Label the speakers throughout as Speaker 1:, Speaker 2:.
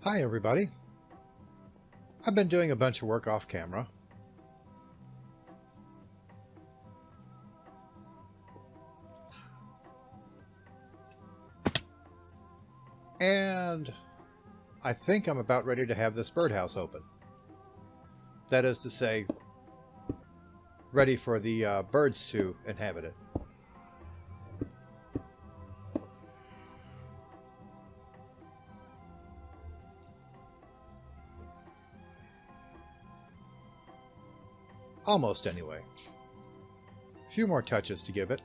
Speaker 1: Hi everybody. I've been doing a bunch of work off camera. And I think I'm about ready to have this birdhouse open. That is to say, ready for the birds to inhabit it. Almost, anyway. A few more touches to give it.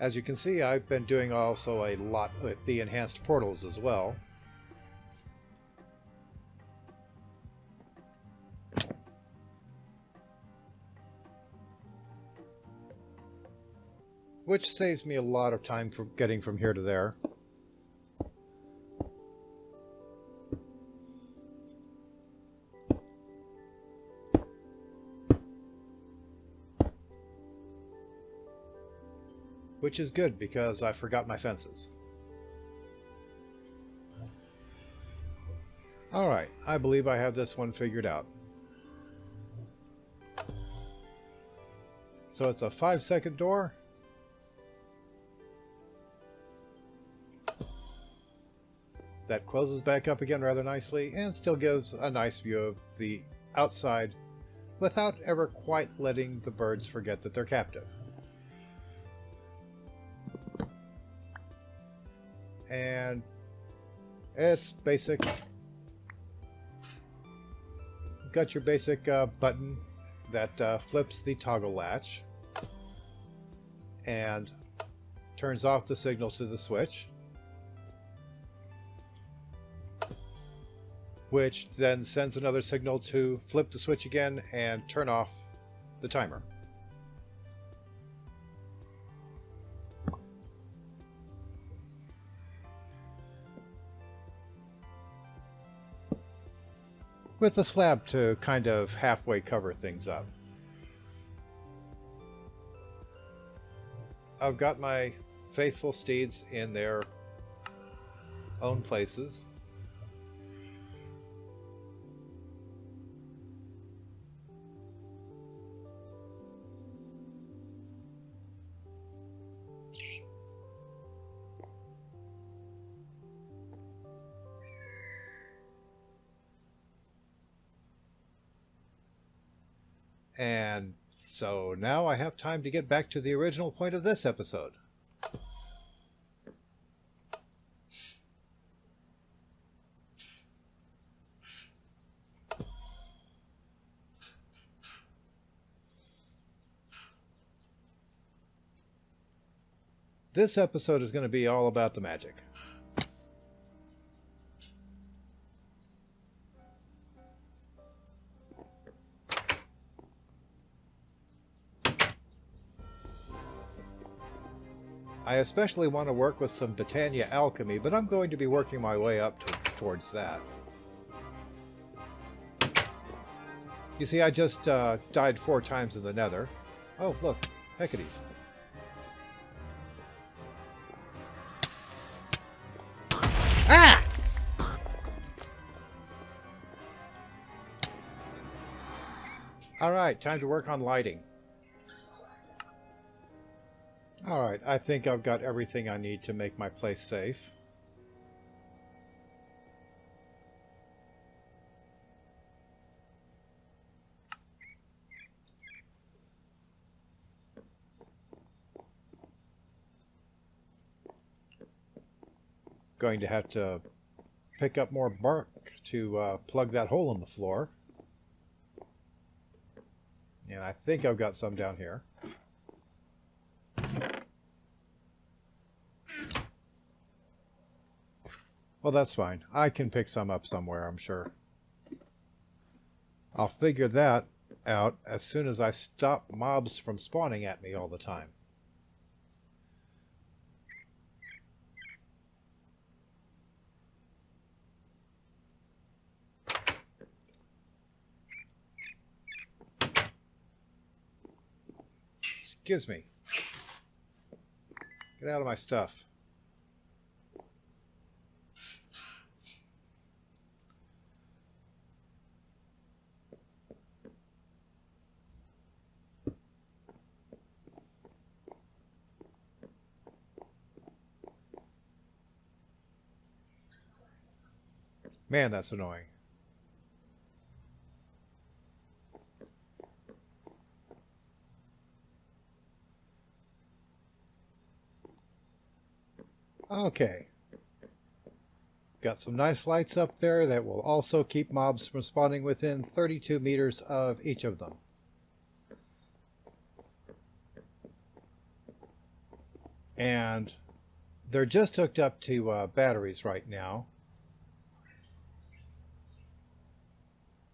Speaker 1: As you can see, I've been doing also a lot with the enhanced portals as well. Which saves me a lot of time for getting from here to there. Which is good because I forgot my fences. Alright, I believe I have this one figured out. So it's a 5-second door. That closes back up again rather nicely and still gives a nice view of the outside without ever quite letting the birds forget that they're captive. And it's basic. Got your basic button that flips the toggle latch and turns off the signal to the switch, which then sends another signal to flip the switch again and turn off the timer. With the slab to kind of halfway cover things up. I've got my faithful steeds in their own places. And so now I have time to get back to the original point of this episode. This episode is going to be all about the magic. I especially want to work with some Britannia alchemy, but I'm going to be working my way up towards that. You see, I just died 4 times in the nether. Oh, look, Hecates. Ah! Alright, time to work on lighting. Alright, I think I've got everything I need to make my place safe. Going to have to pick up more bark to plug that hole in the floor. And I think I've got some down here. Well, that's fine. I can pick some up somewhere, I'm sure. I'll figure that out as soon as I stop mobs from spawning at me all the time. Gives me. Get out of my stuff. Man, that's annoying. Okay. Got some nice lights up there that will also keep mobs from spawning within 32 meters of each of them. And they're just hooked up to batteries right now.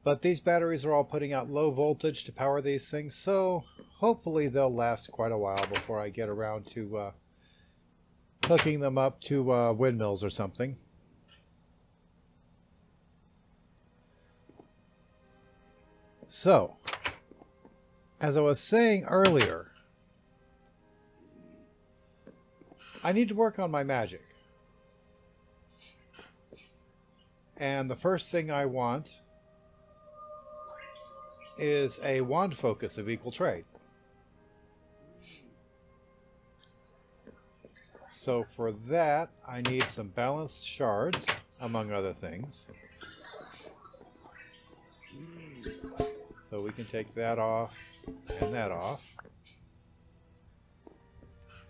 Speaker 1: But these batteries are all putting out low voltage to power these things, so hopefully they'll last quite a while before I get around to hooking them up to windmills or something. So, as I was saying earlier, I need to work on my magic. And the first thing I want is a wand focus of equal trade. So for that, I need some balanced shards, among other things. So we can take that off and that off.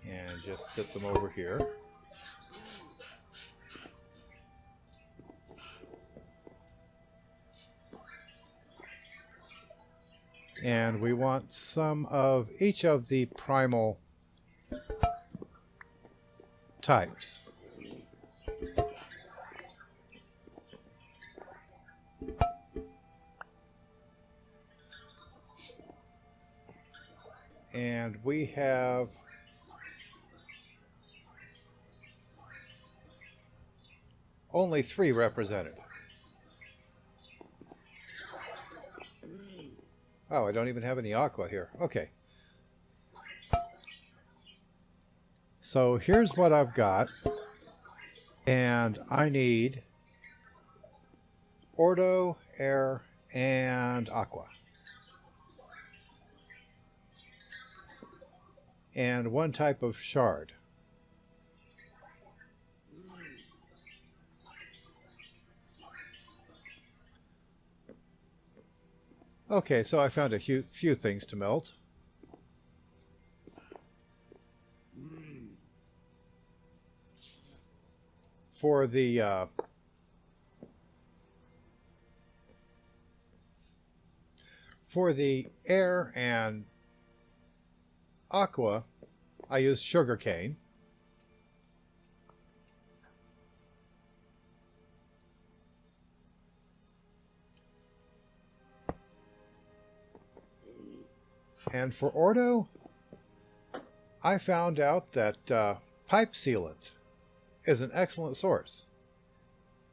Speaker 1: And just sit them over here. And we want some of each of the primal types. And we have only 3 represented. Oh, I don't even have any aqua here. Okay. So here's what I've got. And I need Ordo, Air, and Aqua. And 1 type of shard. Okay, so I found a few things to melt. For the air and aqua, I used sugarcane. And for Ordo, I found out that pipe sealant is an excellent source.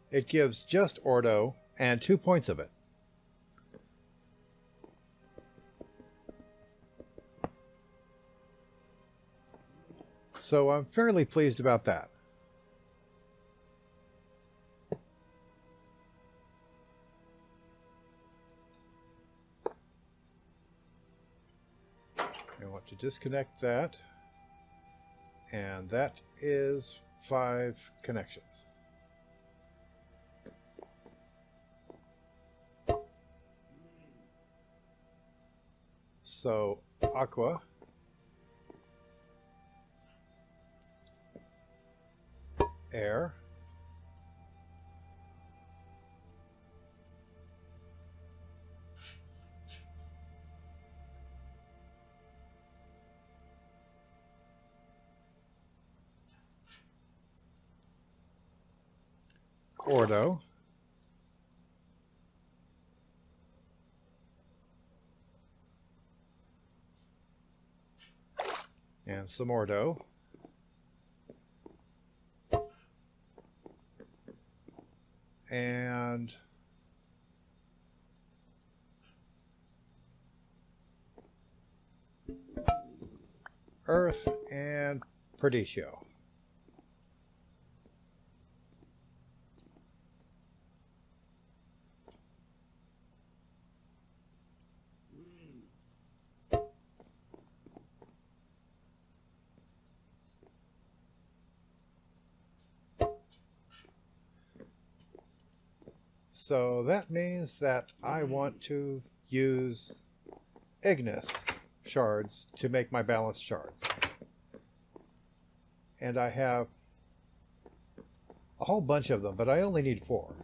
Speaker 1: It gives just Ordo and 2 points of it. So I'm fairly pleased about that. I want to disconnect that. And that is 5 connections. So, aqua. Air. Ordo. And some Ordo. And earth and Perdicio. So that means that I want to use Ignis shards to make my balanced shards. And I have a whole bunch of them, but I only need 4.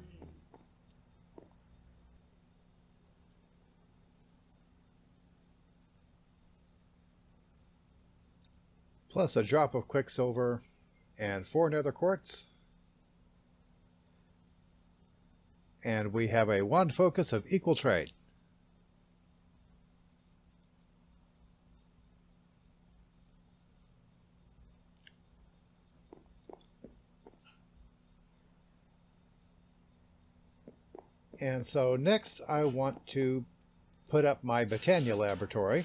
Speaker 1: Plus a drop of Quicksilver and 4 nether quartz. And we have a wand focus of equal trade. And so next I want to put up my Botania laboratory,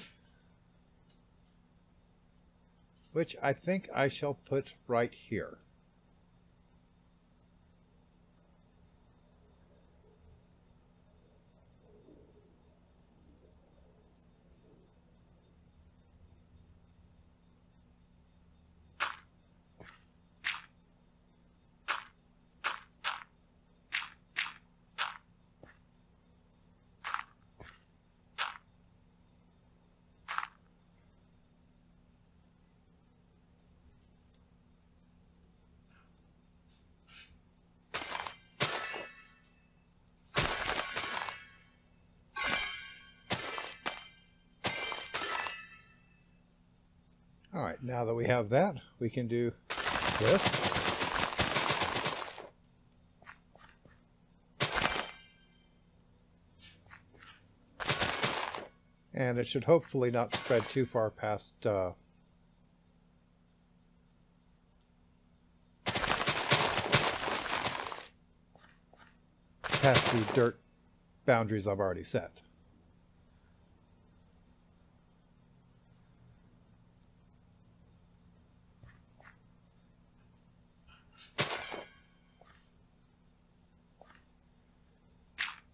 Speaker 1: which I think I shall put right here. All right, now that we have that, we can do this. And it should hopefully not spread too far past the dirt boundaries I've already set.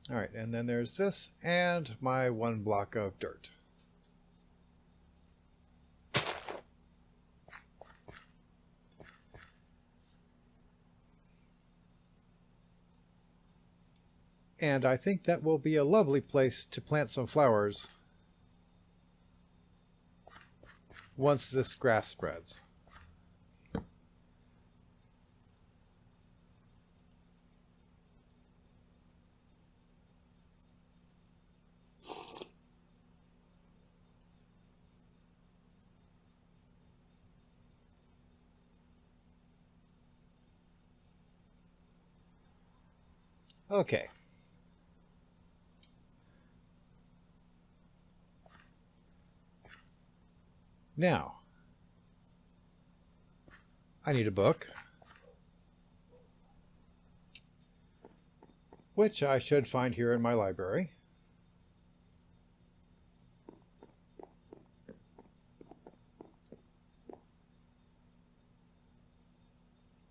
Speaker 1: All right, and then there's this and my 1 block of dirt. And I think that will be a lovely place to plant some flowers once this grass spreads. Okay. Now, I need a book, which I should find here in my library.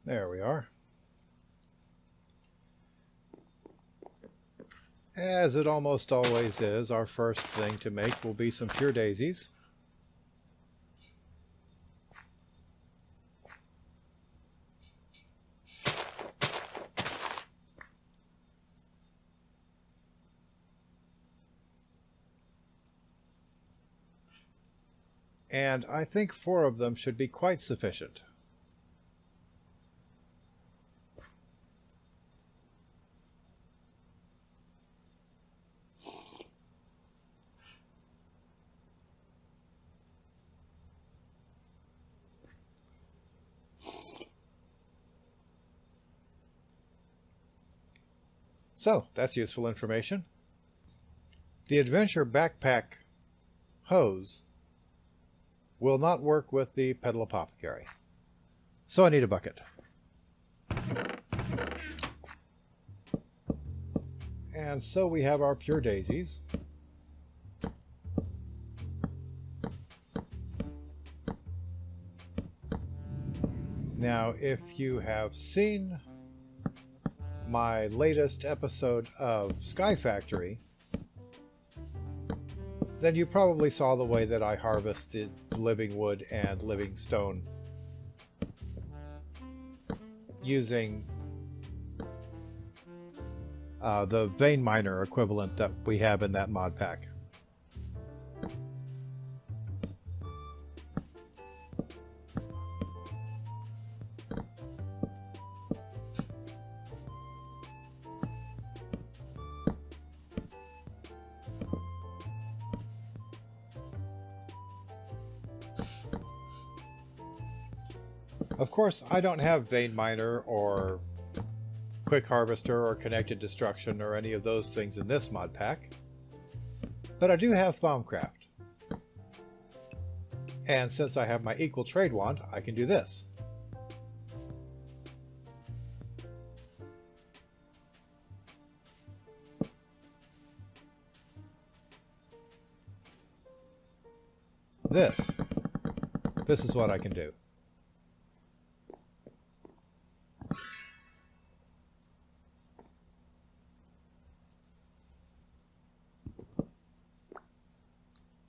Speaker 1: There we are. As it almost always is, our first thing to make will be some pure daisies. And I think 4 of them should be quite sufficient. So, that's useful information. The Adventure Backpack hose will not work with the Petal Apothecary. So I need a bucket. And so we have our pure daisies. Now, if you have seen my latest episode of Sky Factory, then you probably saw the way that I harvested living wood and living stone using the vein miner equivalent that we have in that mod pack. Of course, I don't have vein miner or quick harvester or connected destruction or any of those things in this mod pack, but I do have Thaumcraft. And since I have my equal trade wand, I can do this. This is what I can do.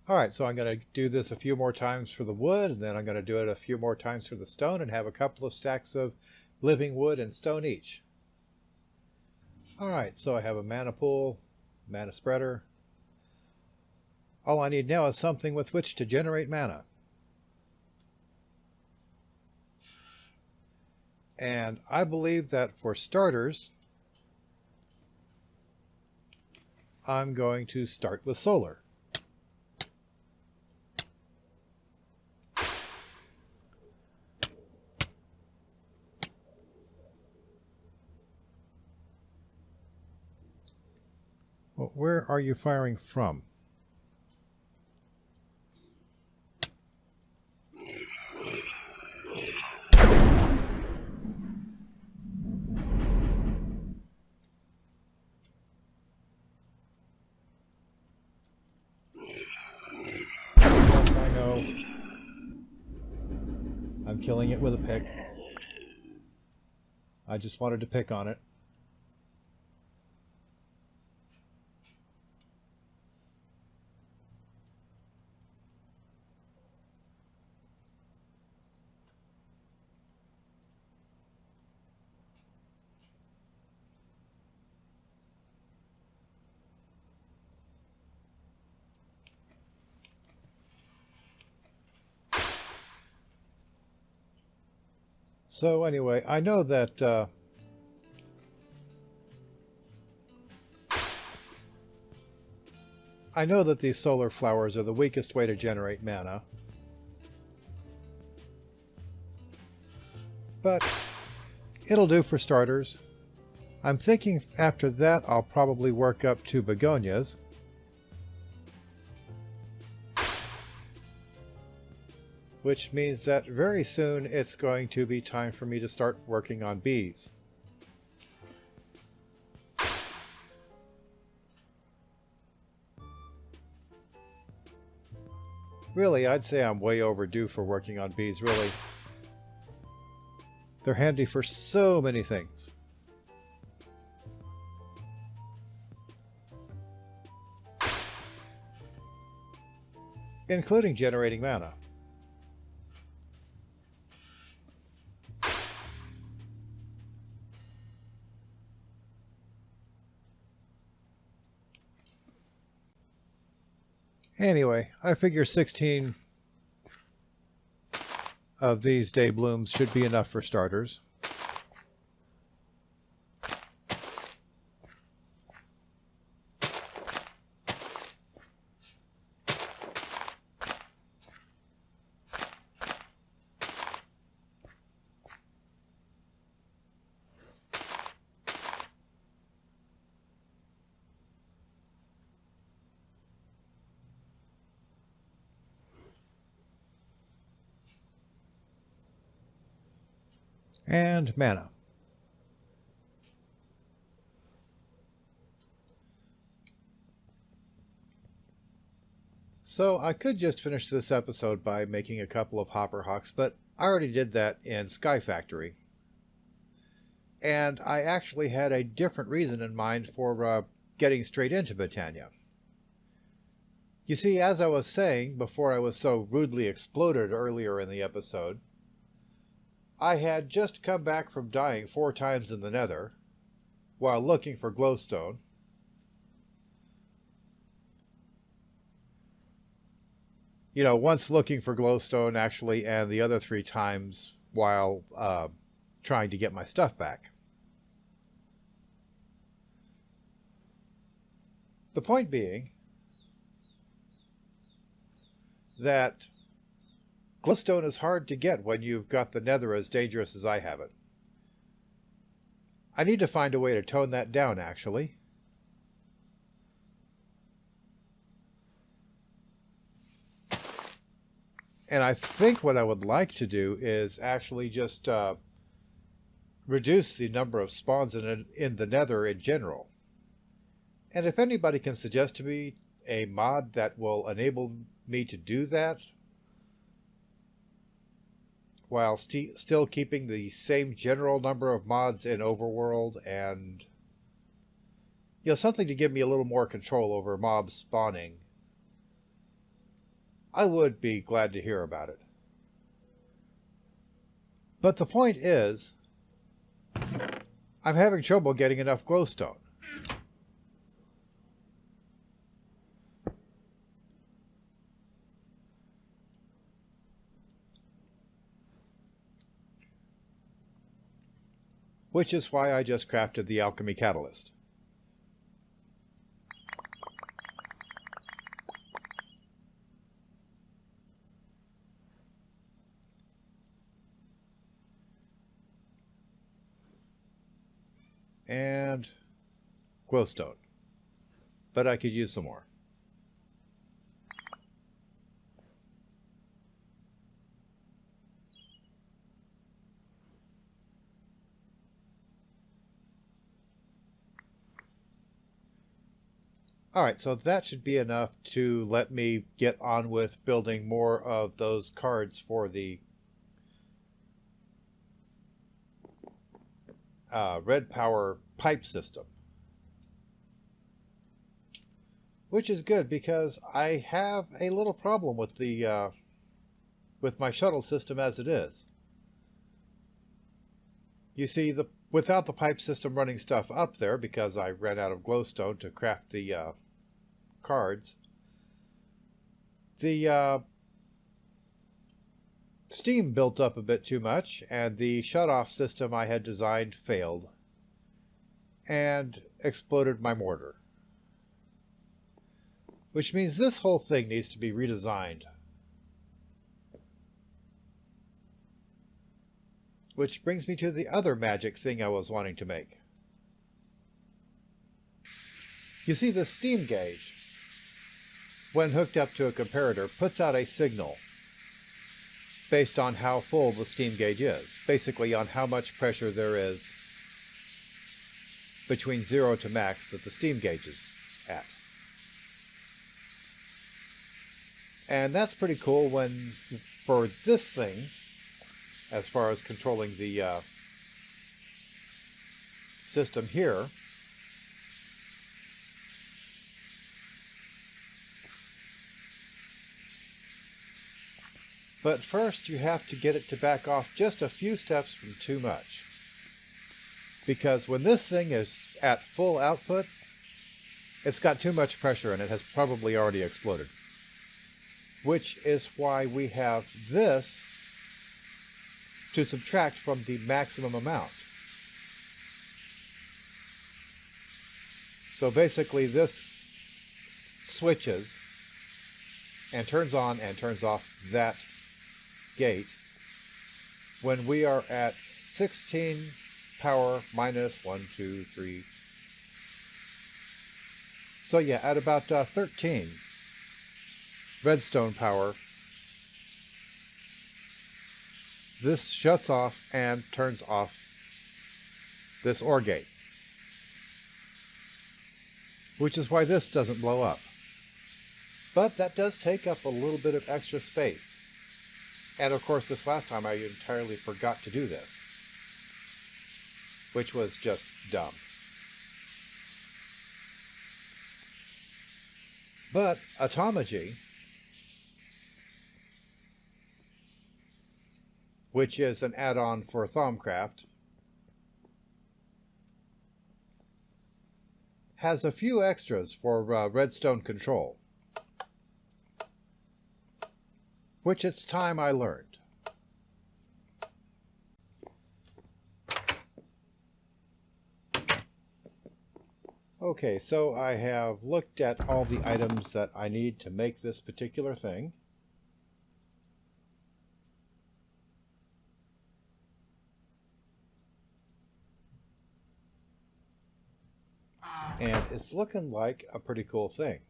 Speaker 1: Alright, so I'm going to do this a few more times for the wood, and then I'm going to do it a few more times for the stone, and have a couple of stacks of living wood and stone each. Alright, so I have a mana pool, mana spreader. All I need now is something with which to generate mana. And I believe that for starters, I'm going to start with solar. Well, where are you firing from? Yes, I know. I'm killing it with a pick. I just wanted to pick on it. So anyway, I know that these solar flowers are the weakest way to generate mana. But it'll do for starters. I'm thinking after that I'll probably work up to begonias. Which means that very soon it's going to be time for me to start working on bees. Really, I'd say I'm way overdue for working on bees, really. They're handy for so many things. Including generating mana. Anyway, I figure 16 of these day blooms should be enough for starters. And mana. So I could just finish this episode by making a couple of hopper hawks, but I already did that in Sky Factory. And I actually had a different reason in mind for getting straight into Britannia. You see, as I was saying before I was so rudely exploded earlier in the episode, I had just come back from dying 4 times in the Nether while looking for glowstone. You know, once looking for glowstone actually, and the other 3 times while trying to get my stuff back. The point being that glowstone is hard to get when you've got the Nether as dangerous as I have it. I need to find a way to tone that down, actually. And I think what I would like to do is actually just reduce the number of spawns in the Nether in general. And if anybody can suggest to me a mod that will enable me to do that, while still keeping the same general number of mods in Overworld and, you know, something to give me a little more control over mob spawning, I would be glad to hear about it. But the point is, I'm having trouble getting enough glowstone. Which is why I just crafted the alchemy catalyst. And glowstone. But I could use some more. Alright, so that should be enough to let me get on with building more of those cards for the red power pipe system. Which is good because I have a little problem with the with my shuttle system as it is. You see, without the pipe system running stuff up there, because I ran out of glowstone to craft the cards, the steam built up a bit too much, and the shutoff system I had designed failed and exploded my mortar. Which means this whole thing needs to be redesigned. Which brings me to the other magic thing I was wanting to make. You see, the steam gauge, when hooked up to a comparator, puts out a signal based on how full the steam gauge is. Basically on how much pressure there is between 0 to max that the steam gauge is at. And that's pretty cool when, for this thing, as far as controlling the system here, but first you have to get it to back off just a few steps from too much. Because when this thing is at full output, it's got too much pressure and it has probably already exploded. Which is why we have this to subtract from the maximum amount. So basically this switches and turns on and turns off that gate when we are at 16 power minus 1, 2, 3. So yeah, at about 13 redstone power, this shuts off and turns off this OR gate. Which is why this doesn't blow up. But that does take up a little bit of extra space. And of course, this last time I entirely forgot to do this, which was just dumb. But Automagy, which is an add-on for Thaumcraft, has a few extras for redstone control, which it's time I learned. Okay, so I have looked at all the items that I need to make this particular thing. And it's looking like a pretty cool thing.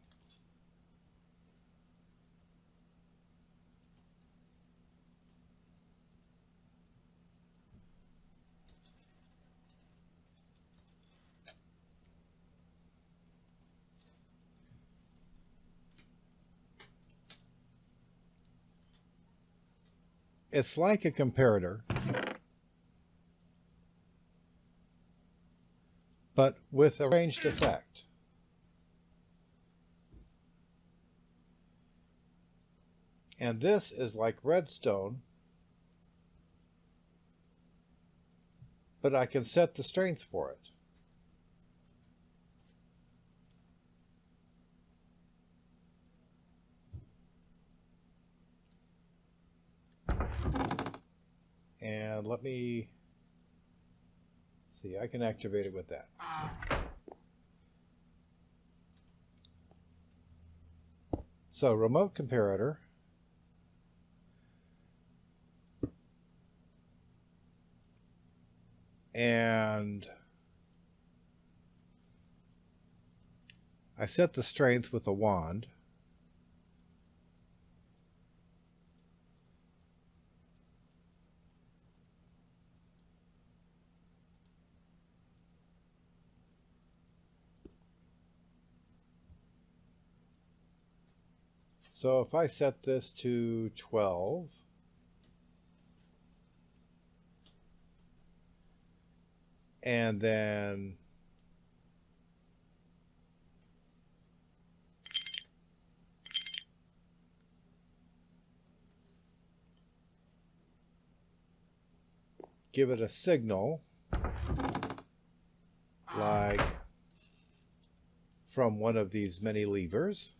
Speaker 1: It's like a comparator, but with a ranged effect. And this is like redstone, but I can set the strength for it. And let me see, I can activate it with that. So remote comparator. And I set the strength with a wand. So if I set this to 12, and then give it a signal, like from one of these many levers.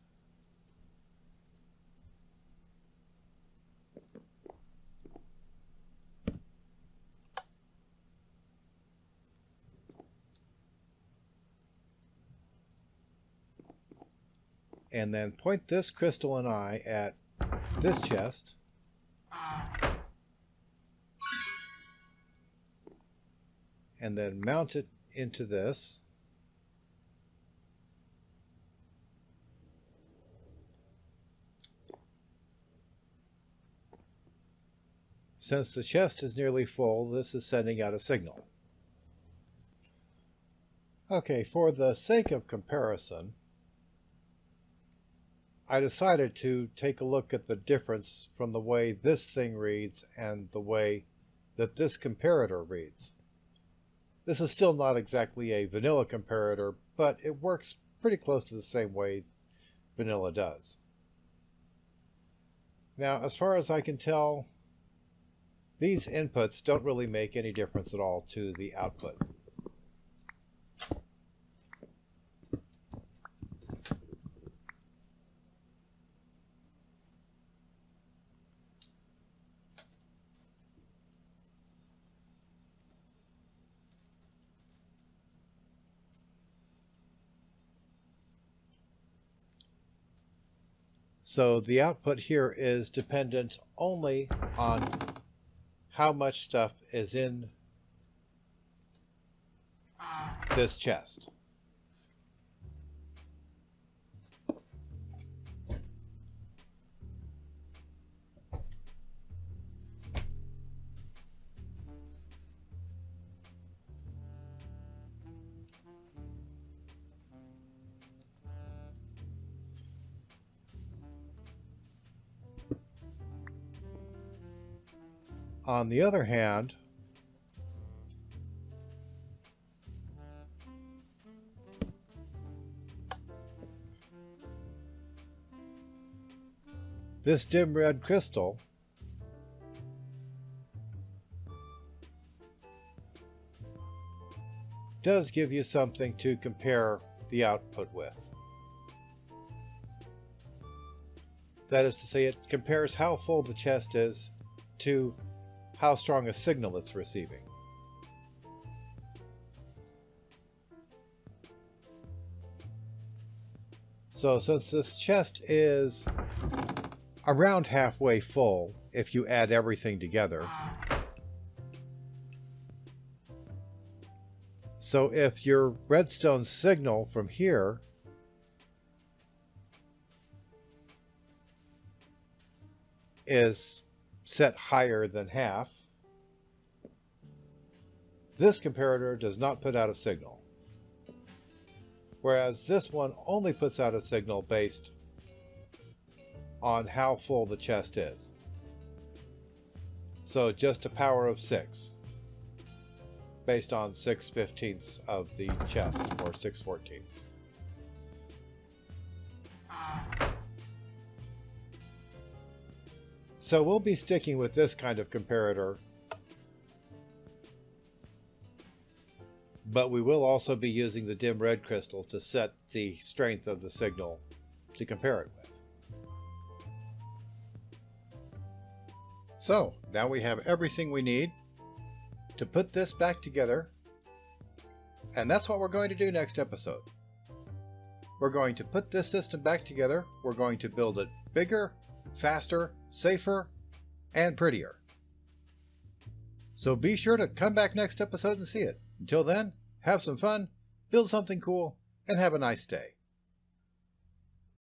Speaker 1: And then point this crystalline eye at this chest. And then mount it into this. Since the chest is nearly full, this is sending out a signal. Okay, for the sake of comparison, I decided to take a look at the difference from the way this thing reads and the way that this comparator reads. This is still not exactly a vanilla comparator, but it works pretty close to the same way vanilla does. Now, as far as I can tell, these inputs don't really make any difference at all to the output. So the output here is dependent only on how much stuff is in this chest. On the other hand, this dim red crystal does give you something to compare the output with. That is to say, it compares how full the chest is to how strong a signal it's receiving. So since this chest is around halfway full, if you add everything together, so if your redstone signal from here is set higher than half, this comparator does not put out a signal. Whereas this one only puts out a signal based on how full the chest is. So just a power of 6. Based on 6/15ths of the chest, or 6/14ths. So we'll be sticking with this kind of comparator, but we will also be using the dim red crystal to set the strength of the signal to compare it with. So now we have everything we need to put this back together, and that's what we're going to do next episode. We're going to put this system back together. We're going to build it bigger, faster, safer, and prettier. So be sure to come back next episode and see it. Until then, have some fun, build something cool, and have a nice day.